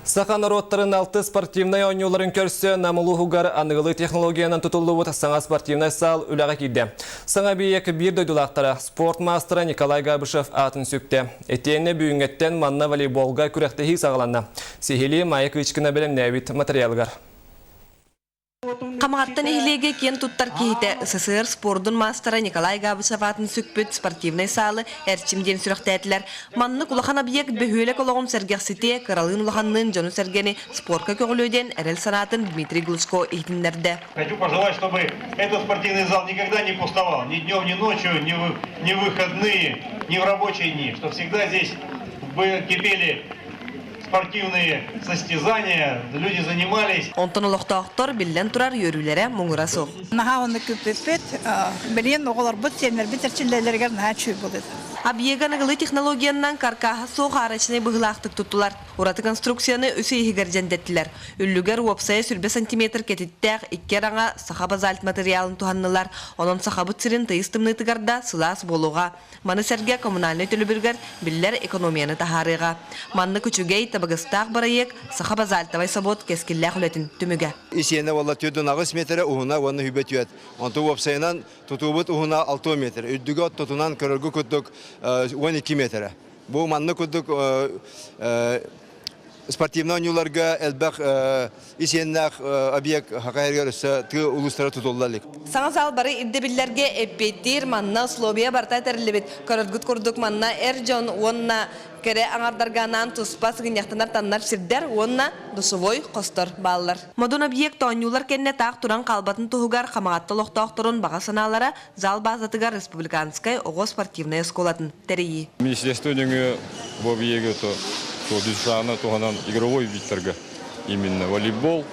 Сахан роттарын алты спортивный ойнуларын көрсі намылуғығар анығылы технологияның тұтылы бұт саңа спортивный сал үліға кейді. Саңа бейек бір дөйдулақтары спорт мастера Николай Габышев атын сөкті. Әтейіне бүйінгеттен манна волейболға күрәқтіхи сағаланна. Сехили майық үчкіна білім нәвит материалғар. Камағаттан ehilege кен туттар кейті СССР спордун мастера Николай Габышев атын сөкпіт спортивный салы әрчімден сүріқтәтілер. Манны кулахан объект бөхөлі колоғын сәргексіте Каролин Улаханның жону сәргені спортқа көңілөден әрел санатын Дмитрий Глушко ейтіндерді. Хочу пожелать, чтобы этот спортивный зал никогда не пустовал, ни днем, ни ночью, ни в выходные, ни в рабочие дни, что всегда здесь кипели спортивные состязания, люди занимались. Онтон олықтақтар білден тұрар өрілері мұңыра соқ. Наха оны көппет, білен оғылар бұт сенер бітерчілдерлергер наха чүй болды. Абьеганы ғылы технологияннан каркаға соқ арачыны бұғылақтық тұттылар. Ораты конструкцияны өсі егер жәндеттілер. Үllüгер уапсайы сүрбе сантиметр кететтәқ иккер аңа саха базальт материалын туғаннылар. Онын саха бұт сірін тыйыстымны тыгарда сылас болуға. Маны сәрге коммунальны төлібіргер білдер экономияны тахарыға. Манны күчігей табығыстақ барайек саха базальтавай сабот кескілләқ үлетін түміге. Исене валла түйдің ағыс метрі ұғына оны хүбет үйет. Онты уапсайынан тұтубыт ұғына 6 метр. Үддігі от тұтынан көріргі күттік 12 метр. Бұл манны күттік спортивный ойнуларға әлбәқ исеннақ объект хақайырғар үсі түгі ұлыстары тұтылдалық. Саңа зал бары ирдебиллерге эппеттер манна условия бартай тәрілібет. Көріргіт күрдік манна әржон онна кере аңардарганан тұспас гыняқтанар таннар сирдер онна дұсывой қостар балылар. Модун объект ойнулар кенне тақ туран қалбатын тұғығар қамағатты лоқтақтырын баға саналары зал базатыгар республиканскай оғы спортивная сколатын тәрейі. Министерство деньги в объеге то безусловно, игровой вид торга. Именно волейбол,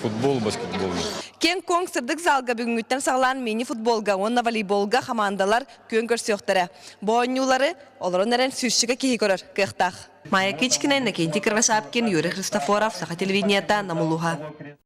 футбол, баскетбол. Кен коң сырдық залға бүгінгіттен сағылан мини-футболға, онна волейболға қамандалар көн көрсіоқтары. Бойнулары оларын әрін сүршіға кейі көрір кіқтақ. Майя Кичкінен, Накенти Кырвашапкин, Юрий Христофоров, Саха телевидениета, Намулуха.